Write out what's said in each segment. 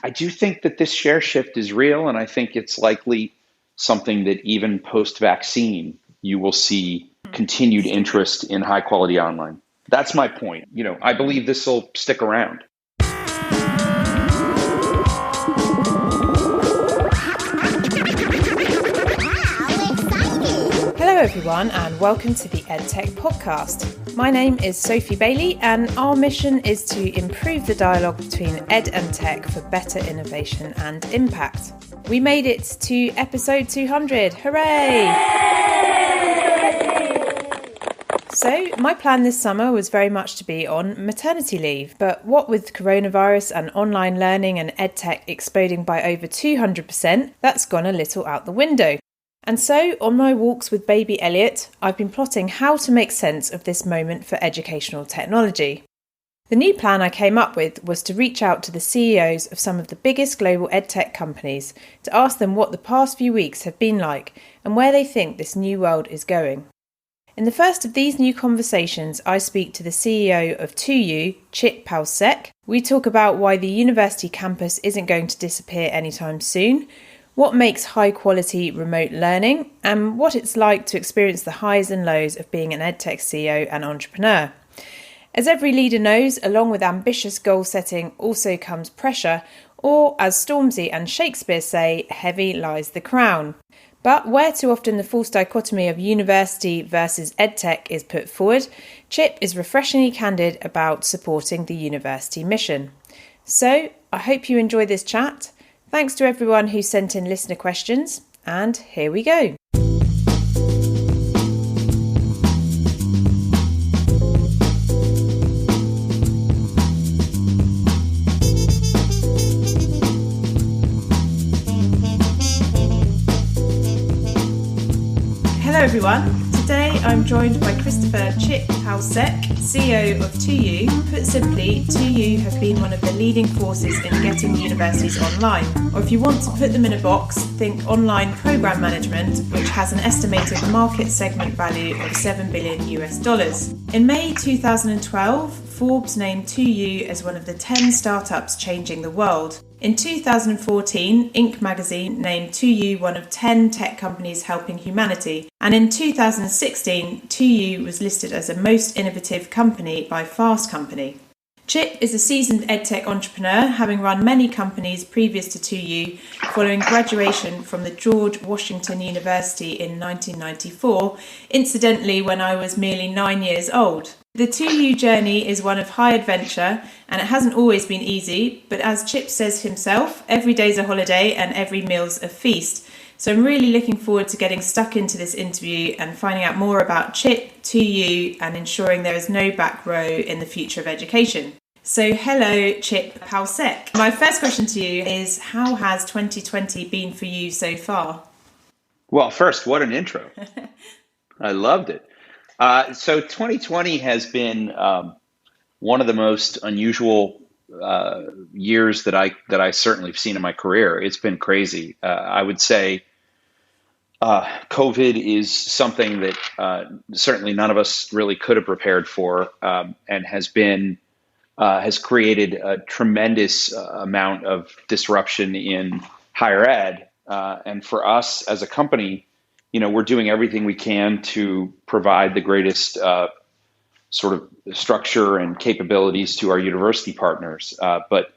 I do think that this share shift is real, and I think it's likely something that even post-vaccine, you will see continued interest in high quality online. That's my point. I believe this will stick around. Hello everyone and welcome to the EdTech podcast. My name is Sophie Bailey and our mission is to improve the dialogue between ed and tech for better innovation and impact. We made it to episode 200, hooray! So my plan this summer was very much to be on maternity leave, but what with coronavirus and online learning and EdTech exploding by over 200%, that's gone a little out the window. And so, on my walks with baby Elliot, I've been plotting how to make sense of this moment for educational technology. The new plan I came up with was to reach out to the CEOs of some of the biggest global edtech companies to ask them what the past few weeks have been like and where they think this new world is going. In the first of these new conversations, I speak to the CEO of 2U, Chip Paucek. We talk about why the university campus isn't going to disappear anytime soon, what makes high-quality remote learning, and what it's like to experience the highs and lows of being an EdTech CEO and entrepreneur. As every leader knows, along with ambitious goal setting also comes pressure, or, as Stormzy and Shakespeare say, heavy lies the crown. But where too often the false dichotomy of university versus EdTech is put forward, Chip is refreshingly candid about supporting the university mission. So, I hope you enjoy this chat. Thanks to everyone who sent in listener questions, and here we go. Hello everyone. Today I'm joined by Christopher Chip Paucek, CEO of 2U. Put simply, 2U have been one of the leading forces in getting universities online. Or if you want to put them in a box, think online program management, which has an estimated market segment value of $7 billion. In May 2012, Forbes named 2U as one of the 10 startups changing the world. In 2014, Inc. magazine named 2U one of 10 tech companies helping humanity. And in 2016, 2U was listed as a most innovative company by Fast Company. Chip is a seasoned edtech entrepreneur, having run many companies previous to 2U, following graduation from the George Washington University in 1994, incidentally when I was merely 9 years old. The 2U journey is one of high adventure, and it hasn't always been easy, but as Chip says himself, every day's a holiday and every meal's a feast. So I'm really looking forward to getting stuck into this interview and finding out more about Chip, 2U, and ensuring there is no back row in the future of education. So hello, Chip Paucek. My first question to you is, how has 2020 been for you so far? Well, first, what an intro. I loved it. So 2020 has been one of the most unusual years that I certainly have seen in my career. It's been crazy. I would say COVID is something that certainly none of us really could have prepared for, and has created a tremendous amount of disruption in higher ed. And for us as a company, we're doing everything we can to provide the greatest sort of structure and capabilities to our university partners. But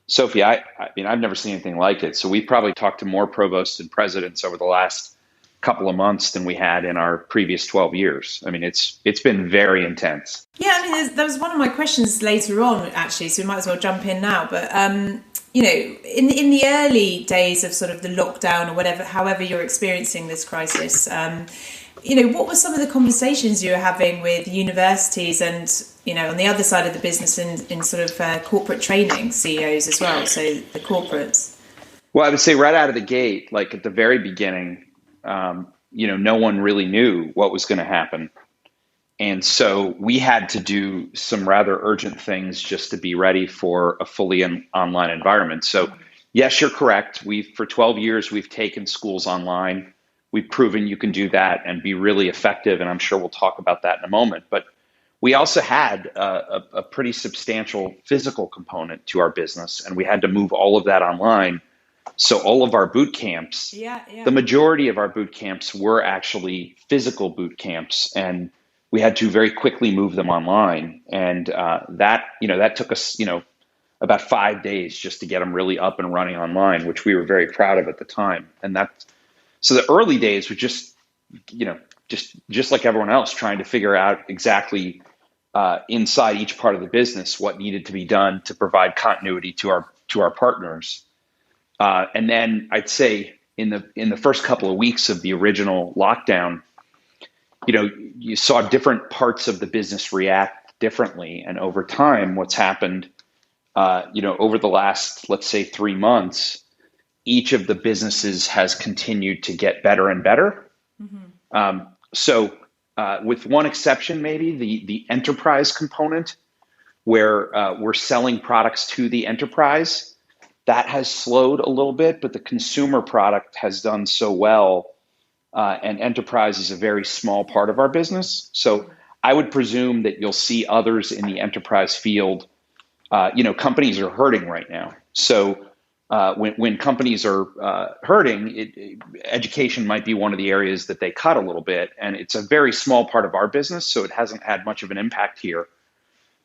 Sophie, I mean, I've never seen anything like it. So we've probably talked to more provosts and presidents over the last couple of months than we had in our previous 12 years. I mean, it's been very intense. Yeah, I mean, that was one of my questions later on, actually, so we might as well jump in now. But in the early days of sort of the lockdown or whatever, however you're experiencing this crisis, what were some of the conversations you were having with universities and, on the other side of the business in sort of corporate training, CEOs as well, so the corporates? Well, I would say right out of the gate, like at the very beginning, no one really knew what was going to happen. And so we had to do some rather urgent things just to be ready for a fully online environment. So yes, you're correct. For 12 years, we've taken schools online. We've proven you can do that and be really effective. And I'm sure we'll talk about that in a moment. But we also had a pretty substantial physical component to our business, and we had to move all of that online. So all of our boot camps, the majority of our boot camps were actually physical boot camps, and we had to very quickly move them online. And that took us, about 5 days just to get them really up and running online, which we were very proud of at the time. And so the early days were just like everyone else, trying to figure out exactly inside each part of the business what needed to be done to provide continuity to our partners. And then I'd say in the first couple of weeks of the original lockdown, you saw different parts of the business react differently. And over time, what's happened, over the last, let's say, 3 months, each of the businesses has continued to get better and better. Mm-hmm. So with one exception, maybe the enterprise component, where we're selling products to the enterprise, that has slowed a little bit, but the consumer product has done so well, and enterprise is a very small part of our business. So I would presume that you'll see others in the enterprise field. Companies are hurting right now. So when companies are hurting, education might be one of the areas that they cut a little bit. And it's a very small part of our business, so it hasn't had much of an impact here.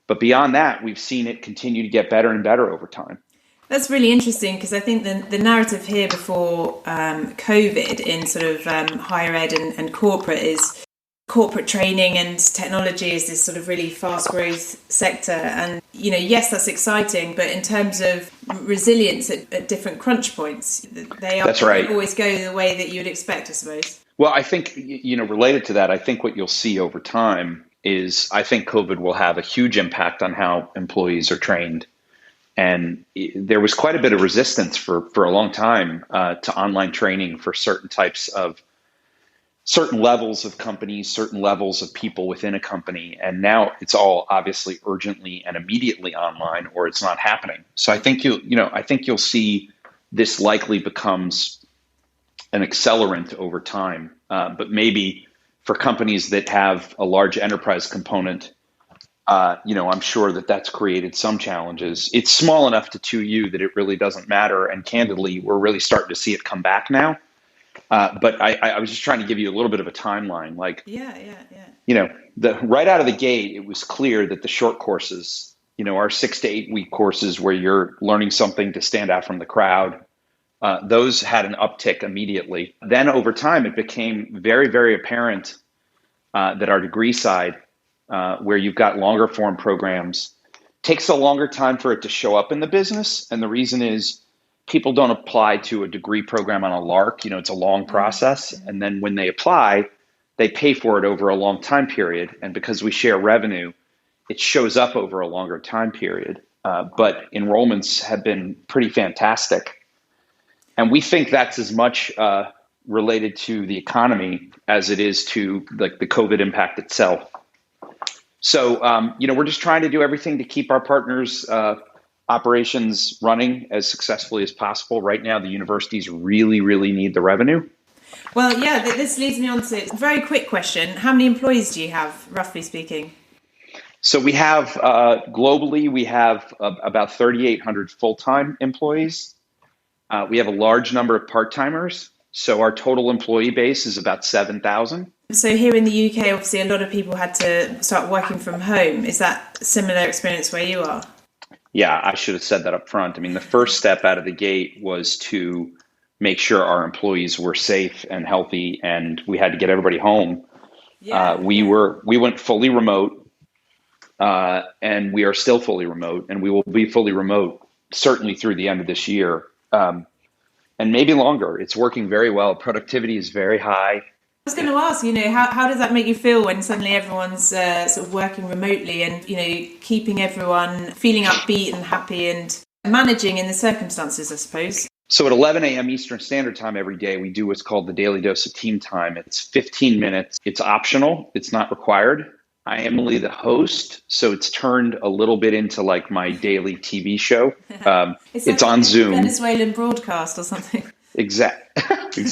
But beyond that, we've seen it continue to get better and better over time. That's really interesting, because I think the narrative here before COVID in sort of higher ed and corporate is corporate training and technology is this sort of really fast growth sector. And, yes, that's exciting. But in terms of resilience at different crunch points, that's right. Always go the way that you would expect, I suppose. Well, I think, related to that, I think what you'll see over time is I think COVID will have a huge impact on how employees are trained. And there was quite a bit of resistance for a long time to online training for certain levels of companies, certain levels of people within a company. And now it's all obviously urgently and immediately online, or it's not happening. So I think you'll see this likely becomes an accelerant over time. But maybe for companies that have a large enterprise component, I'm sure that's created some challenges. It's small enough to 2U that it really doesn't matter. And candidly, we're really starting to see it come back now. But I was just trying to give you a little bit of a timeline. Right out of the gate, it was clear that the short courses, our 6 to 8 week courses where you're learning something to stand out from the crowd, those had an uptick immediately. Then over time, it became very, very apparent that our degree side, where you've got longer form programs, takes a longer time for it to show up in the business. And the reason is people don't apply to a degree program on a lark. It's a long process. And then when they apply, they pay for it over a long time period. And because we share revenue, it shows up over a longer time period. But enrollments have been pretty fantastic. And we think that's as much related to the economy as it is to the COVID impact itself. So, we're just trying to do everything to keep our partners' operations running as successfully as possible. Right now, the universities really, really need the revenue. Well, yeah, this leads me on to a very quick question. How many employees do you have, roughly speaking? So we have, globally, we have about 3,800 full-time employees. We have a large number of part-timers. So our total employee base is about 7,000. So here in the UK, obviously, a lot of people had to start working from home. Is that a similar experience where you are? Yeah, I should have said that up front. I mean, the first step out of the gate was to make sure our employees were safe and healthy, and we had to get everybody home. We went fully remote, and we are still fully remote, and we will be fully remote certainly through the end of this year, and maybe longer. It's working very well. Productivity is very high. I was going to ask, how does that make you feel when suddenly everyone's sort of working remotely and, keeping everyone feeling upbeat and happy and managing in the circumstances, I suppose? So at 11 a.m. Eastern Standard Time every day, we do what's called the Daily Dose of Team Time. It's 15 minutes. It's optional. It's not required. I am only the host, so it's turned a little bit into like my daily TV show. It's on Zoom. Venezuelan broadcast or something. Exactly.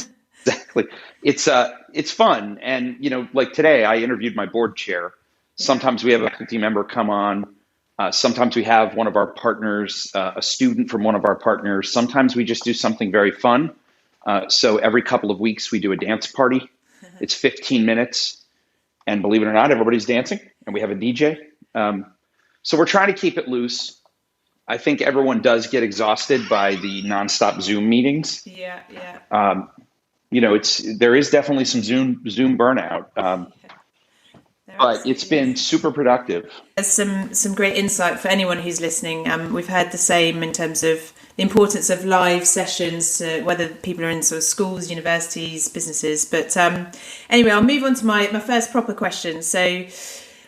It's fun. And, like today, I interviewed my board chair. Sometimes we have a faculty member come on. Sometimes we have one of our partners, a student from one of our partners. Sometimes we just do something very fun. So every couple of weeks we do a dance party. It's 15 minutes. And believe it or not, everybody's dancing and we have a DJ. So we're trying to keep it loose. I think everyone does get exhausted by the nonstop Zoom meetings. Yeah. There is definitely some Zoom burnout. But it's been super productive. There's some great insight for anyone who's listening. We've heard the same in terms of the importance of live sessions, whether people are in sort of schools, universities, businesses. But anyway, I'll move on to my first proper question. So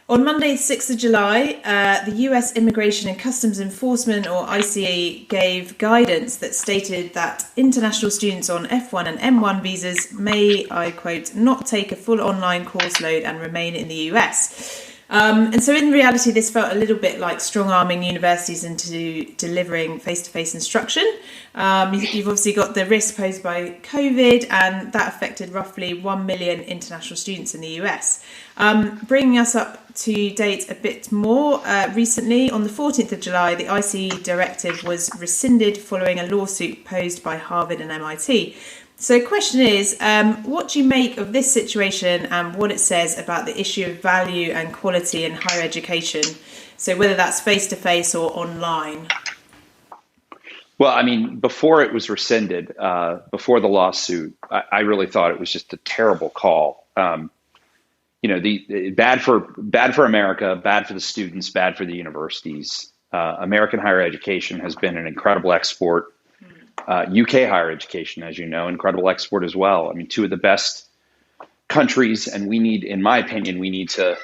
on Monday, 6th of July, the US Immigration and Customs Enforcement, or ICE, gave guidance that stated that international students on F1 and M1 visas may, I quote, not take a full online course load and remain in the US. And so in reality, this felt a little bit like strong-arming universities into delivering face-to-face instruction. You've obviously got the risk posed by COVID, and that affected roughly 1 million international students in the US. Bringing us up to date a bit more, recently, on the 14th of July, the ICE directive was rescinded following a lawsuit posed by Harvard and MIT. So the question is, what do you make of this situation and what it says about the issue of value and quality in higher education? So whether that's face-to-face or online. Well, I mean, before it was rescinded, before the lawsuit, I really thought it was just a terrible call. Bad for America, bad for the students, bad for the universities. American higher education has been an incredible export. UK higher education, as you know, incredible export as well. I mean, two of the best countries, and in my opinion, we need to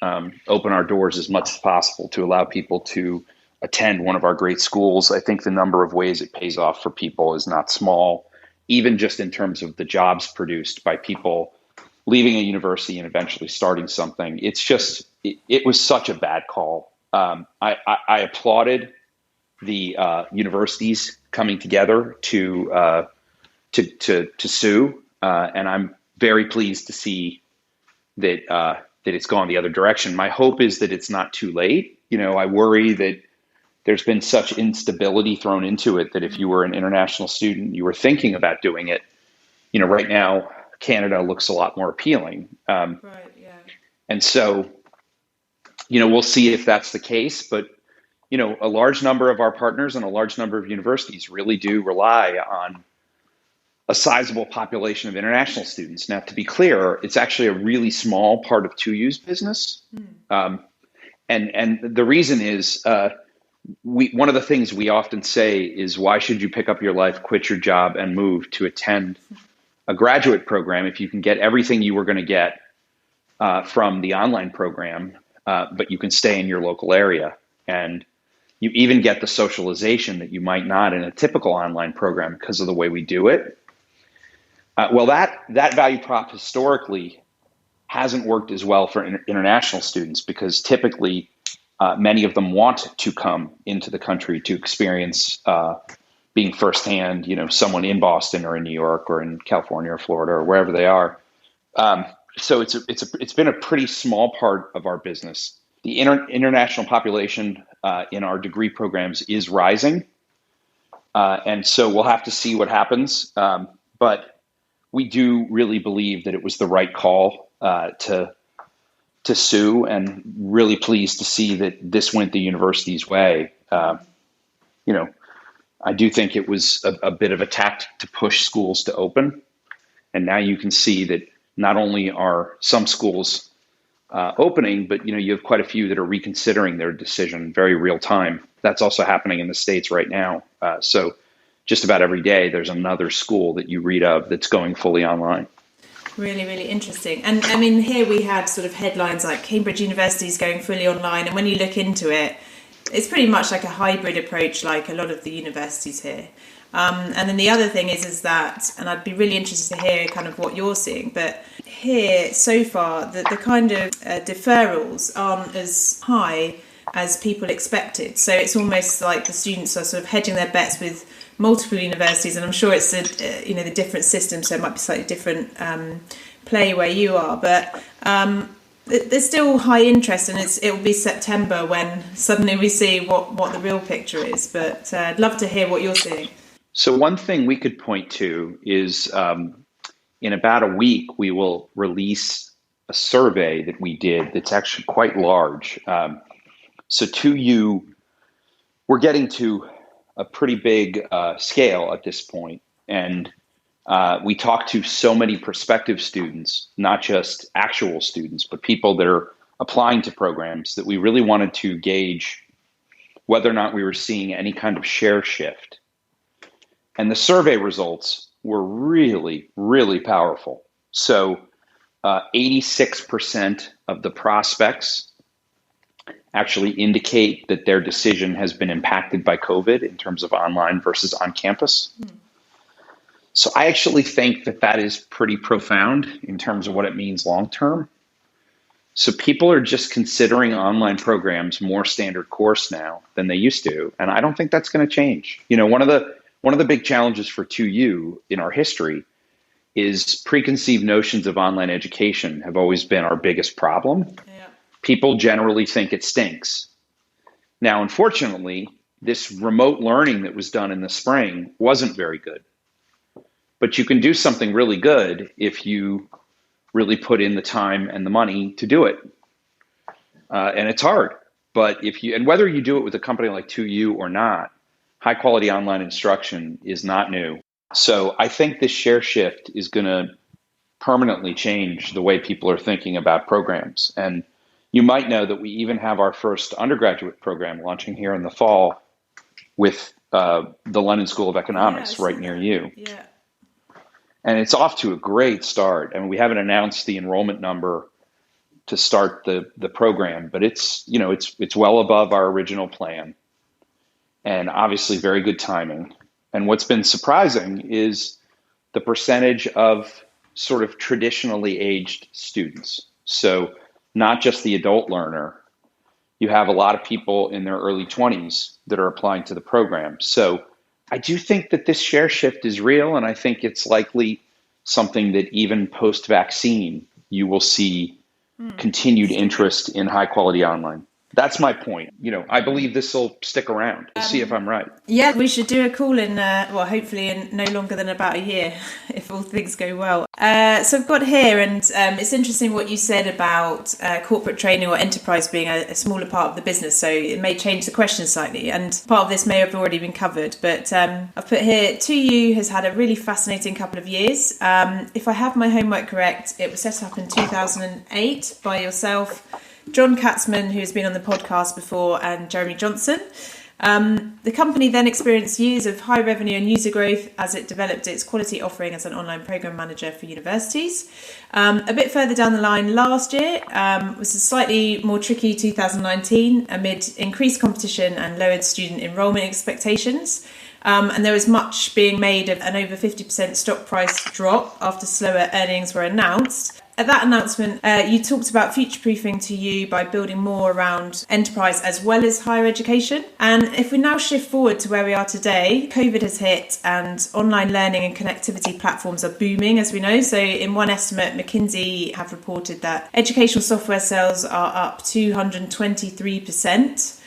open our doors as much as possible to allow people to attend one of our great schools. I think the number of ways it pays off for people is not small, even just in terms of the jobs produced by people leaving a university and eventually starting something. It's just, it was such a bad call. I applauded the universities coming together to sue, and I'm very pleased to see that it's gone the other direction. My hope is that it's not too late. I worry that there's been such instability thrown into it that if you were an international student, you were thinking about doing it. Right now, Canada looks a lot more appealing. Right, yeah. And so, we'll see if that's the case, but a large number of our partners and a large number of universities really do rely on a sizable population of international students. Now, to be clear, it's actually a really small part of 2U's business. And the reason is one of the things we often say is, why should you pick up your life, quit your job, and move to attend a graduate program if you can get everything you were going to get from the online program, but you can stay in your local area? And you even get the socialization that you might not in a typical online program because of the way we do it. Well, that value prop historically hasn't worked as well for international students, because typically many of them want to come into the country to experience being firsthand, someone in Boston or in New York or in California or Florida or wherever they are. So it's been a pretty small part of our business. The international population in our degree programs is rising. And so we'll have to see what happens. But we do really believe that it was the right call to sue, and really pleased to see that this went the university's way. I do think it was a bit of a tactic to push schools to open. And now you can see that not only are some schools opening, but you have quite a few that are reconsidering their decision very real time. That's also happening in the States right now. So just about every day, there's another school that you read of that's going fully online. Really, really interesting. And I mean, here we had sort of headlines like Cambridge University is going fully online. And when you look into it, it's pretty much like a hybrid approach, like a lot of the universities here. And then the other thing is that, and I'd be really interested to hear kind of what you're seeing, but here so far, the kind of deferrals aren't as high as people expected. So it's almost like the students are sort of hedging their bets with multiple universities, and I'm sure it's the different systems, so it might be slightly different play where you are. But There's still high interest, and it'll be September when suddenly we see what the real picture is. But I'd love to hear what you're seeing. So one thing we could point to is in about a week, we will release a survey that we did that's actually quite large. So 2U, we're getting to a pretty big scale at this point. And we talk to so many prospective students, not just actual students, but people that are applying to programs, that we really wanted to gauge whether or not we were seeing any kind of share shift. And the survey results were really, really powerful. So 86% of the prospects actually indicate that their decision has been impacted by COVID in terms of online versus on campus. So I actually think that is pretty profound in terms of what it means long term. So people are just considering online programs more standard course now than they used to, and I don't think that's going to change. You know, one of the big challenges for 2U in our history is preconceived notions of online education have always been our biggest problem. Yeah. People generally think it stinks. Now, unfortunately, this remote learning that was done in the spring wasn't very good. But you can do something really good if you really put in the time and the money to do it. And it's hard. But whether you do it with a company like 2U or not, high quality online instruction is not new. So I think this share shift is going to permanently change the way people are thinking about programs. And you might know that we even have our first undergraduate program launching here in the fall with the London School of Economics right near you. Yeah. And it's off to a great start. I mean, we haven't announced the enrollment number to start the program, but it's well above our original plan, and obviously very good timing. And what's been surprising is the percentage of sort of traditionally aged students. So not just the adult learner, you have a lot of people in their early 20s that are applying to the program. So I do think that this share shift is real, and I think it's likely something that even post-vaccine, you will see continued interest in high-quality online. That's my point. You know, I believe this will stick around. We'll see if I'm right. Yeah, we should do a call in, hopefully in no longer than about a year, if all things go well. So I've got here, and it's interesting what you said about corporate training or enterprise being a smaller part of the business. So it may change the question slightly, and part of this may have already been covered. But I've put here, 2U has had a really fascinating couple of years. If I have my homework correct, it was set up in 2008 by yourself, John Katzman, who has been on the podcast before, and Jeremy Johnson. The company then experienced years of high revenue and user growth as it developed its quality offering as an online program manager for universities. A bit further down the line last year was a slightly more tricky 2019 amid increased competition and lowered student enrolment expectations. And there was much being made of an over 50% stock price drop after slower earnings were announced. At that announcement, you talked about future-proofing 2U by building more around enterprise as well as higher education. And if we now shift forward to where we are today, COVID has hit and online learning and connectivity platforms are booming, as we know. So in one estimate, McKinsey have reported that educational software sales are up 223%.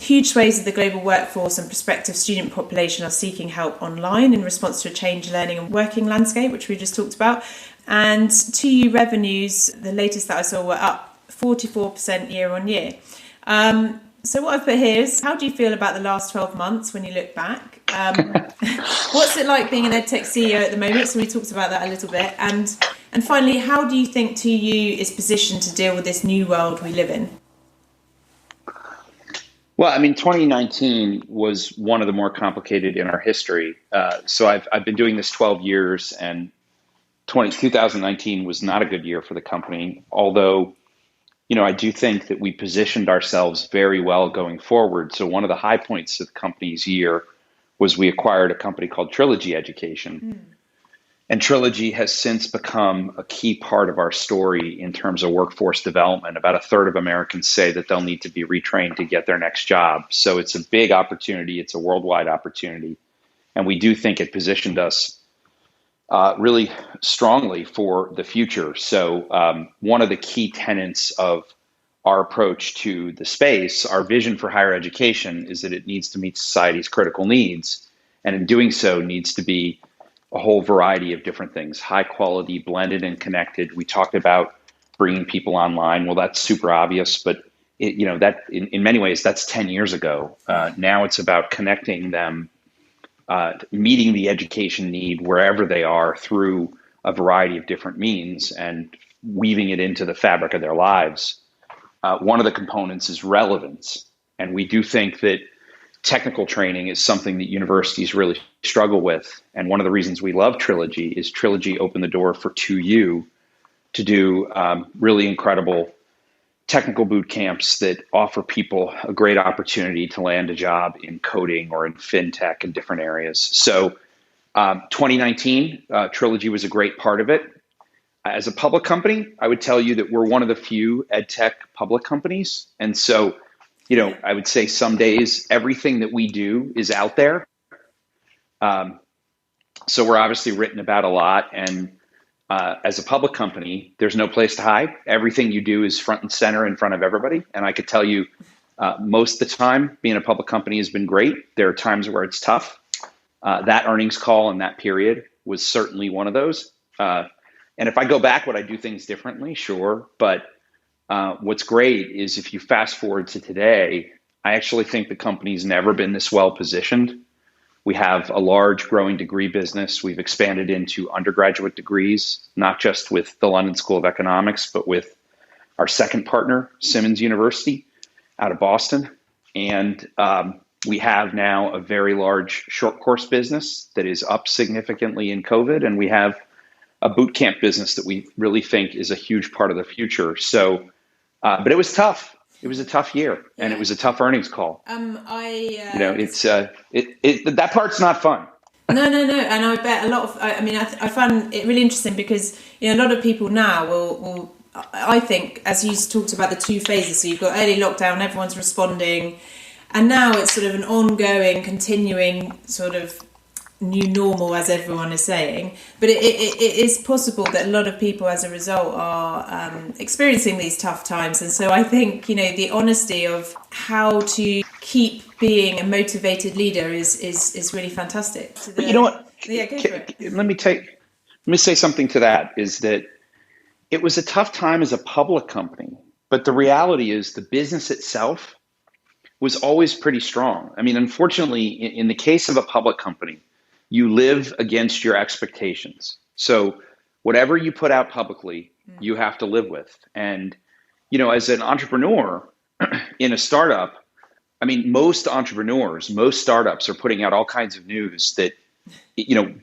Huge swathes of the global workforce and prospective student population are seeking help online in response to a changed learning and working landscape, which we just talked about. And 2U revenues, the latest that I saw, were up 44% year on year. So what I've put here is, how do you feel about the last 12 months when you look back? What's it like being an EdTech CEO at the moment? So we talked about that a little bit. And finally, how do you think 2U is positioned to deal with this new world we live in? Well, I mean, 2019 was one of the more complicated in our history. So I've been doing this 12 years, and 2019 was not a good year for the company. Although, you know, I do think that we positioned ourselves very well going forward. So one of the high points of the company's year was we acquired a company called Trilogy Education. And Trilogy has since become a key part of our story in terms of workforce development. About a third of Americans say that they'll need to be retrained to get their next job. So it's a big opportunity. It's a worldwide opportunity. And we do think it positioned us really strongly for the future. So one of the key tenets of our approach to the space, our vision for higher education, is that it needs to meet society's critical needs. And in doing so, needs to be a whole variety of different things, high quality, blended and connected. We talked about bringing people online. Well, that's super obvious, but that in many ways, that's 10 years ago. Now it's about connecting them, meeting the education need wherever they are through a variety of different means and weaving it into the fabric of their lives. One of the components is relevance. And we do think that technical training is something that universities really struggle with. And one of the reasons we love Trilogy is Trilogy opened the door for 2U to do really incredible technical boot camps that offer people a great opportunity to land a job in coding or in fintech and different areas. So 2019, Trilogy was a great part of it. As a public company, I would tell you that we're one of the few EdTech public companies. And so, I would say some days everything that we do is out there. So we're obviously written about a lot. And as a public company, there's no place to hide. Everything you do is front and center in front of everybody. And I could tell you most of the time being a public company has been great. There are times where it's tough. That earnings call in that period was certainly one of those. And if I go back, would I do things differently? Sure. But what's great is if you fast forward to today, I actually think the company's never been this well positioned. We have a large growing degree business. We've expanded into undergraduate degrees, not just with the London School of Economics, but with our second partner, Simmons University out of Boston. And we have now a very large short course business that is up significantly in COVID. And we have a boot camp business that we really think is a huge part of the future. So, but it was tough. It was a tough year, and it was a tough earnings call. It's that part's not fun. No, and I bet a lot of. I find it really interesting because a lot of people now will. I think, as you talked about the two phases, so you've got early lockdown, everyone's responding, and now it's sort of an ongoing, continuing sort of new normal, as everyone is saying. But it is possible that a lot of people as a result are experiencing these tough times. And so I think, the honesty of how to keep being a motivated leader is really fantastic. But you know what? Yeah, go for it. Let me say something to that, is that it was a tough time as a public company, but the reality is the business itself was always pretty strong. I mean, unfortunately, in the case of a public company, you live against your expectations. So whatever you put out publicly, you have to live with. And, as an entrepreneur in a startup, most startups are putting out all kinds of news that,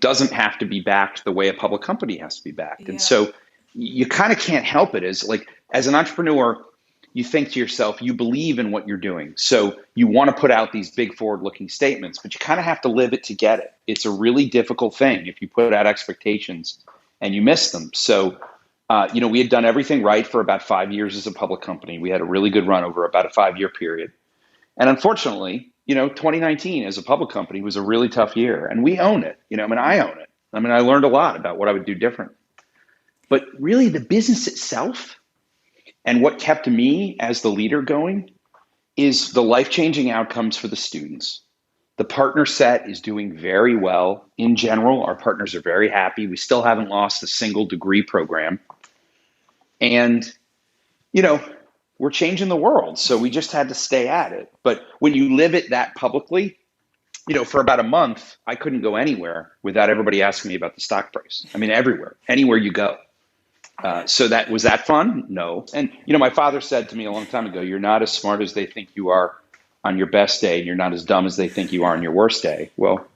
doesn't have to be backed the way a public company has to be backed. Yeah. And so you kind of can't help it. As an entrepreneur, you think to yourself, you believe in what you're doing. So you want to put out these big forward-looking statements, but you kind of have to live it to get it. It's a really difficult thing if you put out expectations and you miss them. So, we had done everything right for about 5 years as a public company. We had a really good run over about a 5-year period. And unfortunately, 2019 as a public company was a really tough year. And we own it. I own it. I learned a lot about what I would do different. But really the business itself, and what kept me as the leader going, is the life-changing outcomes for the students. The partner set is doing very well. In general, our partners are very happy. We still haven't lost a single degree program. And, we're changing the world. So we just had to stay at it. But when you live it that publicly, for about a month, I couldn't go anywhere without everybody asking me about the stock price. Everywhere, anywhere you go. So was that fun? No. And, my father said to me a long time ago, you're not as smart as they think you are on your best day, and you're not as dumb as they think you are on your worst day. Well,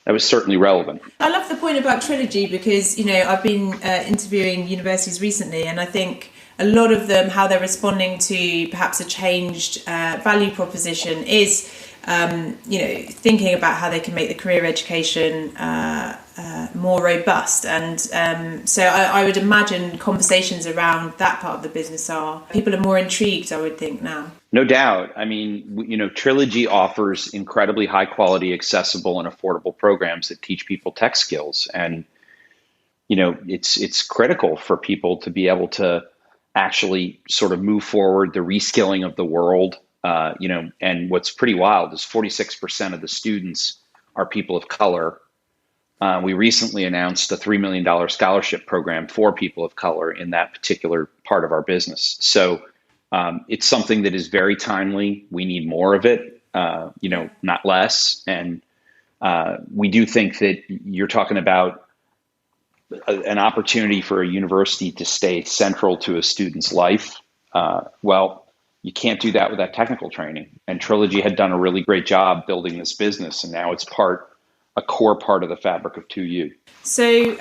that was certainly relevant. I love the point about Trilogy because, I've been interviewing universities recently, and I think a lot of them, how they're responding to perhaps a changed value proposition is, thinking about how they can make the career education more robust. And so I would imagine conversations around that part of the business people are more intrigued, I would think, now. No doubt. Trilogy offers incredibly high quality, accessible and affordable programs that teach people tech skills. And, it's critical for people to be able to actually sort of move forward the reskilling of the world. And what's pretty wild is 46% of the students are people of color. We recently announced a $3 million scholarship program for people of color in that particular part of our business. So it's something that is very timely. We need more of it, not less. And we do think that you're talking about an opportunity for a university to stay central to a student's life. Well, you can't do that without technical training. And Trilogy had done a really great job building this business, and now it's a core part of the fabric of 2U. So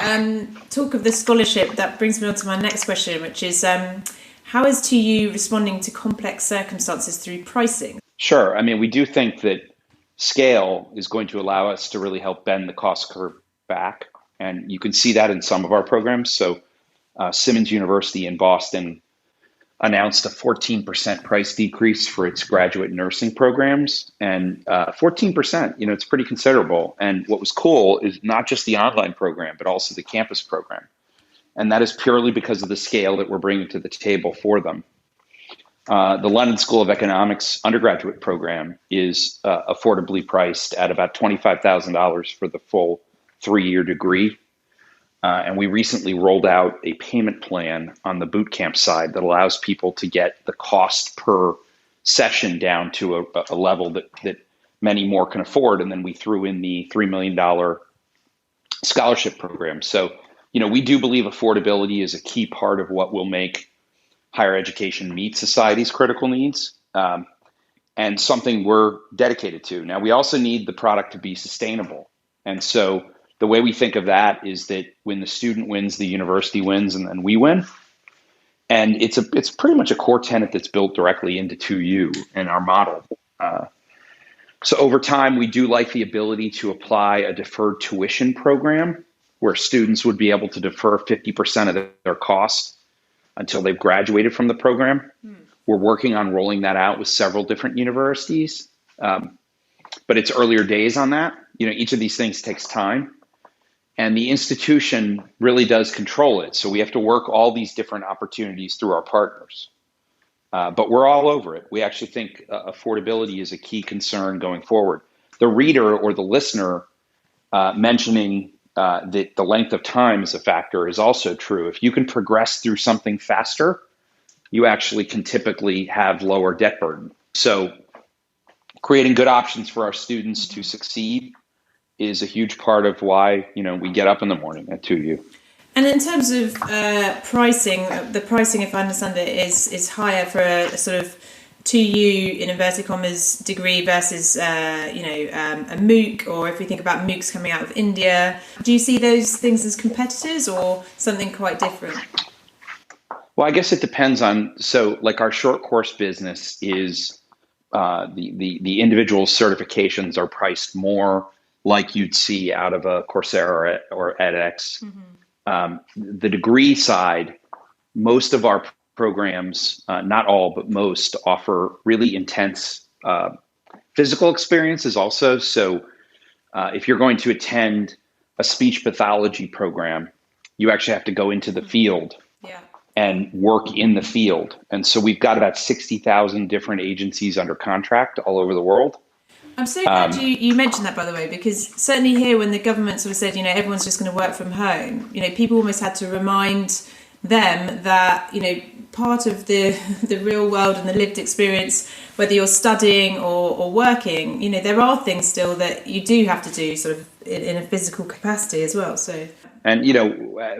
talk of the scholarship, that brings me on to my next question, which is how is 2U responding to complex circumstances through pricing? Sure. I mean, we do think that scale is going to allow us to really help bend the cost curve back. And you can see that in some of our programs. So Simmons University in Boston announced a 14% price decrease for its graduate nursing programs. And 14%, it's pretty considerable. And what was cool is not just the online program, but also the campus program. And that is purely because of the scale that we're bringing to the table for them. The London School of Economics undergraduate program is affordably priced at about $25,000 for the full 3-year degree. And we recently rolled out a payment plan on the bootcamp side that allows people to get the cost per session down to a level that many more can afford. And then we threw in the $3 million scholarship program. So, we do believe affordability is a key part of what will make higher education meet society's critical needs, and something we're dedicated to. Now, we also need the product to be sustainable. And so the way we think of that is that when the student wins, the university wins, and then we win. And it's pretty much a core tenet that's built directly into 2U and our model. So over time, we do like the ability to apply a deferred tuition program where students would be able to defer 50% of their costs until they've graduated from the program. We're working on rolling that out with several different universities, but it's earlier days on that. Each of these things takes time. And the institution really does control it. So we have to work all these different opportunities through our partners. But we're all over it. We actually think affordability is a key concern going forward. The reader or the listener mentioning that the length of time is a factor is also true. If you can progress through something faster, you actually can typically have lower debt burden. So creating good options for our students to succeed is a huge part of why, we get up in the morning at 2U. And in terms of pricing, the pricing, if I understand it, is higher for a sort of 2U in inverted commas degree versus a MOOC, or if we think about MOOCs coming out of India. Do you see those things as competitors or something quite different? Well, I guess it depends on, so like our short course business is the individual certifications are priced more like you'd see out of a Coursera or edX. The degree side, most of our programs, not all, but most, offer really intense physical experiences also. So if you're going to attend a speech pathology program, you actually have to go into the field and work in the field. And so we've got about 60,000 different agencies under contract all over the world. I'm so glad you mentioned that, by the way, because certainly here when the government sort of said, everyone's just going to work from home, people almost had to remind them that, part of the real world and the lived experience, whether you're studying or working, there are things still that you do have to do sort of in a physical capacity as well. So, and,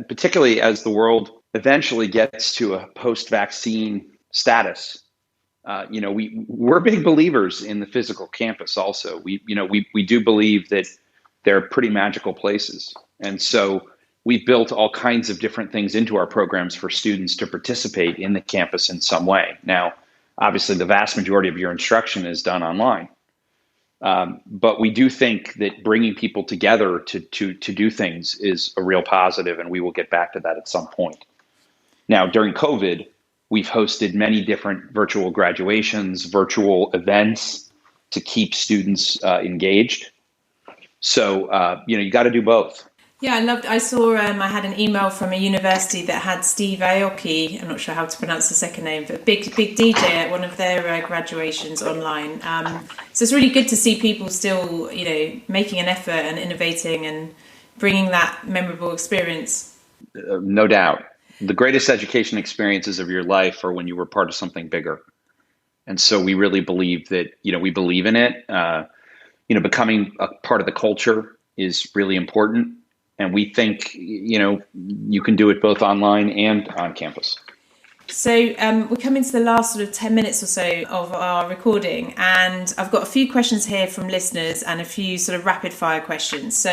particularly as the world eventually gets to a post-vaccine status, we're big believers in the physical campus also. We do believe that they're pretty magical places. And so we've built all kinds of different things into our programs for students to participate in the campus in some way. Now, obviously, the vast majority of your instruction is done online. But we do think that bringing people together to do things is a real positive, and we will get back to that at some point. Now, during COVID, we've hosted many different virtual graduations, virtual events to keep students engaged. So, you got to do both. Yeah, I saw, I had an email from a university that had Steve Aoki, I'm not sure how to pronounce the second name, but big DJ at one of their graduations online. So it's really good to see people still, making an effort and innovating and bringing that memorable experience. No doubt. The greatest education experiences of your life are when you were part of something bigger. And so we really believe that, we believe in it. Becoming a part of the culture is really important. And we think, you can do it both online and on campus. So we're coming to the last sort of 10 minutes or so of our recording, and I've got a few questions here from listeners and a few sort of rapid fire questions. So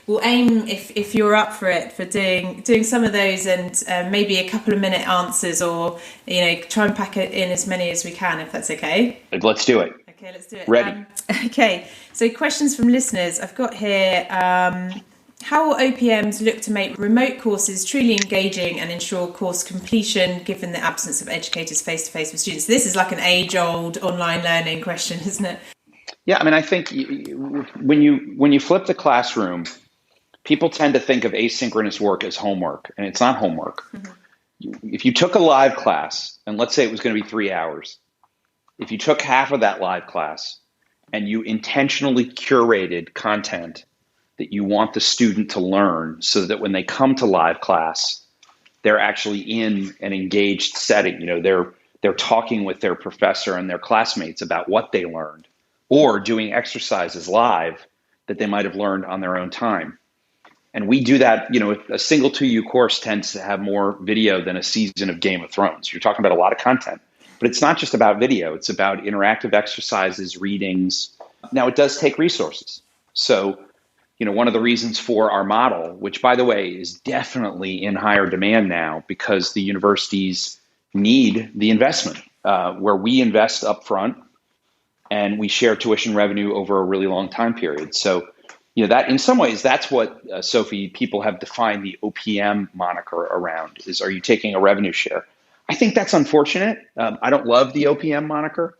we'll aim, if you're up for it, for doing some of those and maybe a couple of minute answers, or, try and pack it in as many as we can, if that's okay. Let's do it. Okay, let's do it. Ready. Okay, so questions from listeners. I've got here... how will OPMs look to make remote courses truly engaging and ensure course completion given the absence of educators face-to-face with students? This is like an age-old online learning question, isn't it? Yeah, I mean, I think when you flip the classroom, people tend to think of asynchronous work as homework, and it's not homework. Mm-hmm. If you took a live class, and let's say it was going to be 3 hours, if you took half of that live class and you intentionally curated content that you want the student to learn so that when they come to live class, they're actually in an engaged setting. They're talking with their professor and their classmates about what they learned, or doing exercises live that they might have learned on their own time. And we do that, a single 2U course tends to have more video than a season of Game of Thrones. You're talking about a lot of content, but it's not just about video. It's about interactive exercises, readings. Now, it does take resources. So, one of the reasons for our model, which, by the way, is definitely in higher demand now because the universities need the investment, where we invest upfront and we share tuition revenue over a really long time period. So, that in some ways, that's what, Sophie, people have defined the OPM moniker around is, are you taking a revenue share? I think that's unfortunate. I don't love the OPM moniker.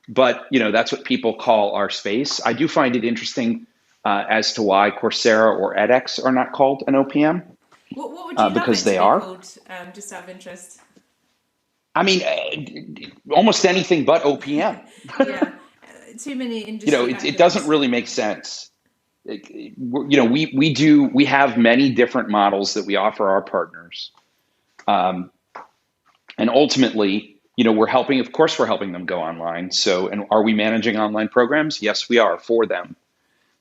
But, that's what people call our space. I do find it interesting as to why Coursera or edX are not called an OPM. What would you because they are called, just out of interest? I mean, almost anything but OPM. Yeah, too many industry. It doesn't really make sense. We have many different models that we offer our partners, and ultimately, we're helping them go online. So, and are we managing online programs? Yes, we are for them.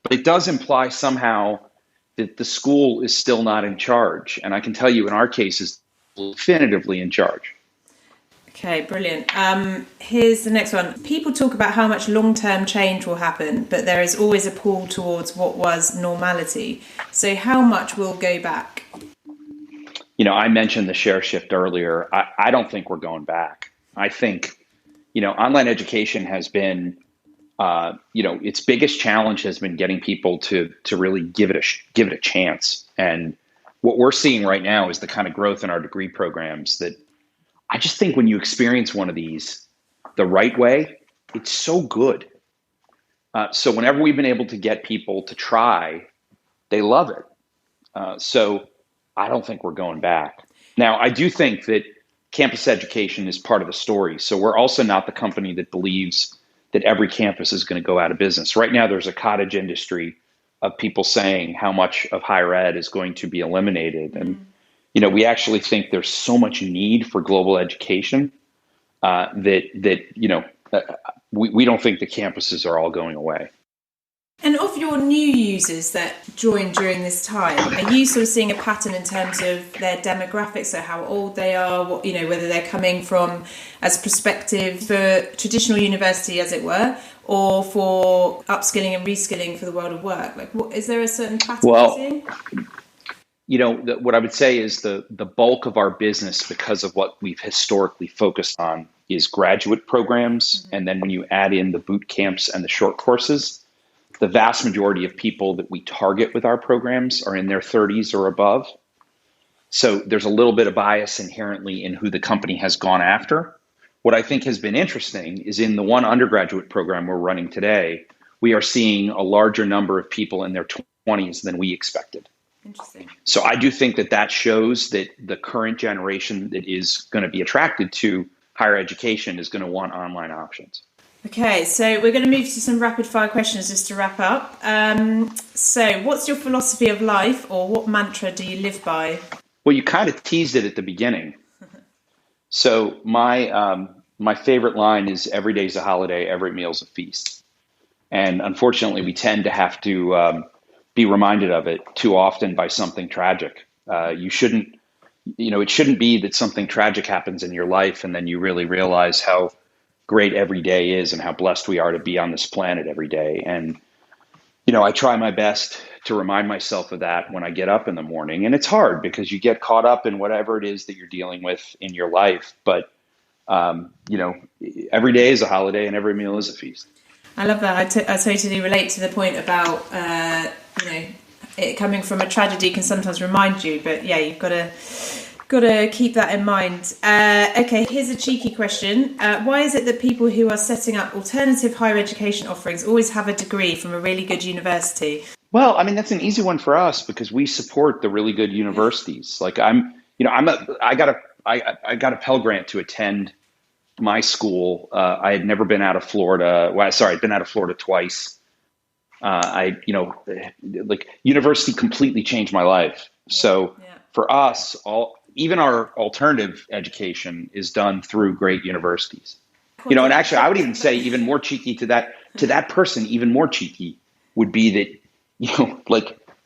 But it does imply somehow that the school is still not in charge. And I can tell you in our case is definitively in charge. Okay, brilliant. Here's the next one. People talk about how much long-term change will happen, but there is always a pull towards what was normality. So how much will go back? I mentioned the share shift earlier. I don't think we're going back. I think, online education has been, its biggest challenge has been getting people to really give it a chance. And what we're seeing right now is the kind of growth in our degree programs that I just think when you experience one of these the right way, it's so good. So whenever we've been able to get people to try, they love it. So I don't think we're going back. Now, I do think that campus education is part of the story. So we're also not the company that believes that every campus is going to go out of business. Right now, there's a cottage industry of people saying how much of higher ed is going to be eliminated. And, we actually think there's so much need for global education that we don't think the campuses are all going away. And of your new users that joined during this time, are you sort of seeing a pattern in terms of their demographics, so how old they are, whether they're coming from as prospective for traditional university, as it were, or for upskilling and reskilling for the world of work? Is there a certain pattern you're seeing? What I would say is the bulk of our business, because of what we've historically focused on, is graduate programs. Mm-hmm. And then when you add in the boot camps and the short courses, the vast majority of people that we target with our programs are in their 30s or above. So there's a little bit of bias inherently in who the company has gone after. What I think has been interesting is in the one undergraduate program we're running today, we are seeing a larger number of people in their 20s than we expected. Interesting. So I do think that shows that the current generation that is going to be attracted to higher education is going to want online options. Okay, so we're going to move to some rapid fire questions just to wrap up. So what's your philosophy of life, or what mantra do you live by? Well, you kind of teased it at the beginning. So my favorite line is every day's a holiday, every meal's a feast. And unfortunately, we tend to have to be reminded of it too often by something tragic. It shouldn't be that something tragic happens in your life and then you really realize how great every day is and how blessed we are to be on this planet every day. And, I try my best to remind myself of that when I get up in the morning. And it's hard because you get caught up in whatever it is that you're dealing with in your life. But, every day is a holiday and every meal is a feast. I love that. I totally relate to the point about, it coming from a tragedy can sometimes remind you, but yeah, you've got to keep that in mind. Okay, here's a cheeky question. Why is it that people who are setting up alternative higher education offerings always have a degree from a really good university? Well, I mean, that's an easy one for us because we support the really good universities. Like I got a Pell Grant to attend my school. I had never been out of Florida. Well, sorry, I'd been out of Florida twice. University completely changed my life. So for us, even our alternative education is done through great universities. And actually, I would even say even more cheeky to that person, even more cheeky would be that,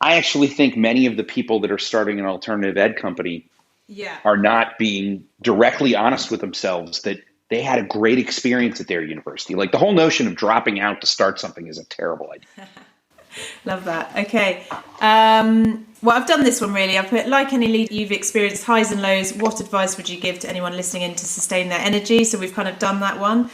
I actually think many of the people that are starting an alternative ed company are not being directly honest with themselves that they had a great experience at their university. Like the whole notion of dropping out to start something is a terrible idea. Love that. Okay. Well, I've done this one really. I put, like any leader, you've experienced highs and lows. What advice would you give to anyone listening in to sustain their energy? So we've kind of done that one.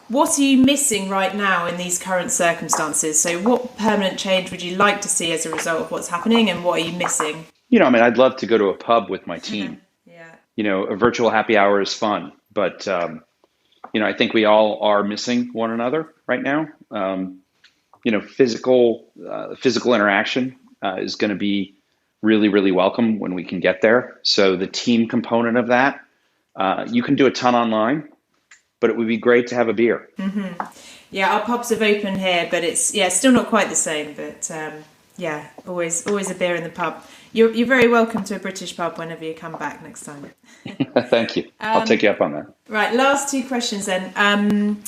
What are you missing right now in these current circumstances? So what permanent change would you like to see as a result of what's happening, and what are you missing? I'd love to go to a pub with my team. A virtual happy hour is fun, but, I think we all are missing one another right now. Physical interaction is going to be really, really welcome when we can get there. So the team component of that, you can do a ton online, but it would be great to have a beer. Mm-hmm. Yeah, our pubs have opened here, but it's still not quite the same. But always a beer in the pub. You're very welcome to a British pub whenever you come back next time. Thank you. I'll take you up on that. Right, last two questions then.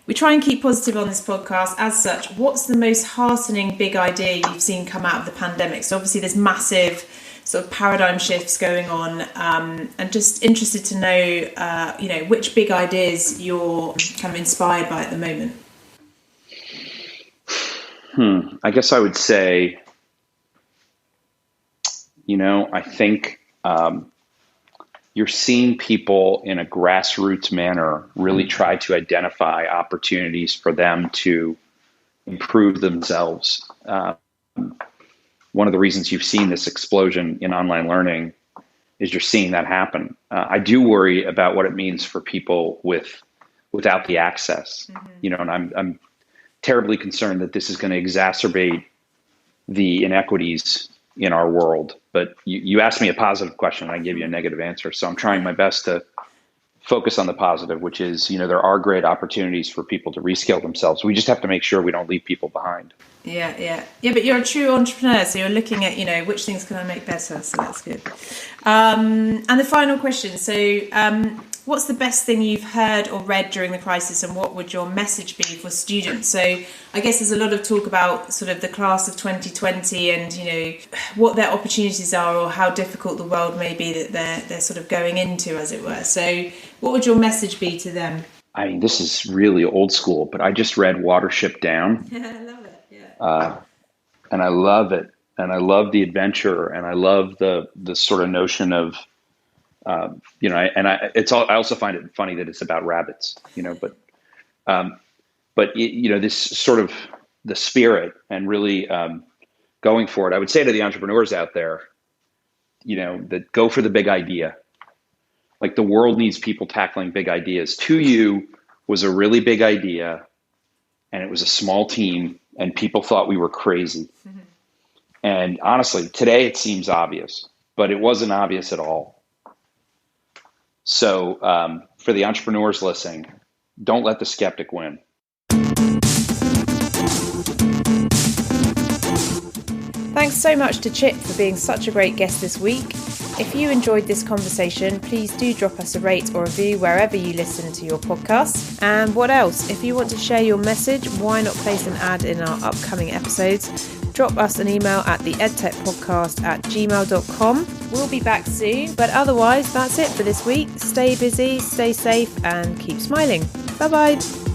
We try and keep positive on this podcast. As such, what's the most heartening big idea you've seen come out of the pandemic? So obviously there's massive sort of paradigm shifts going on, and just interested to know, which big ideas you're kind of inspired by at the moment. I guess I would say, I think you're seeing people in a grassroots manner really try to identify opportunities for them to improve themselves. One of the reasons you've seen this explosion in online learning is you're seeing that happen. I do worry about what it means for people without the access, and I'm terribly concerned that this is going to exacerbate the inequities in our world. But you asked me a positive question and I gave you a negative answer. So I'm trying my best to focus on the positive, which is, there are great opportunities for people to reskill themselves. We just have to make sure we don't leave people behind. Yeah. But you're a true entrepreneur, so you're looking at, which things can I make better? So that's good. And the final question. So what's the best thing you've heard or read during the crisis, and what would your message be for students? So I guess there's a lot of talk about sort of the class of 2020 and, what their opportunities are or how difficult the world may be that they're sort of going into, as it were. So what would your message be to them? I mean, this is really old school, but I just read Watership Down. Yeah, I love it. Yeah. And I love it. And I love the adventure, and I love the sort of notion of, I also find it funny that it's about rabbits, but this sort of the spirit and really going for it. I would say to the entrepreneurs out there, that go for the big idea. Like the world needs people tackling big ideas. 2U was a really big idea and it was a small team, and people thought we were crazy. And honestly, today it seems obvious, but it wasn't obvious at all. So for the entrepreneurs listening, don't let the skeptic win. Thanks so much to Chip for being such a great guest this week. If you enjoyed this conversation, please do drop us a rate or review wherever you listen to your podcast. And what else? If you want to share your message, why not place an ad in our upcoming episodes? Drop us an email at the edtechpodcast@gmail.com. We'll be back soon, but otherwise, that's it for this week. Stay busy, stay safe, and keep smiling. Bye-bye.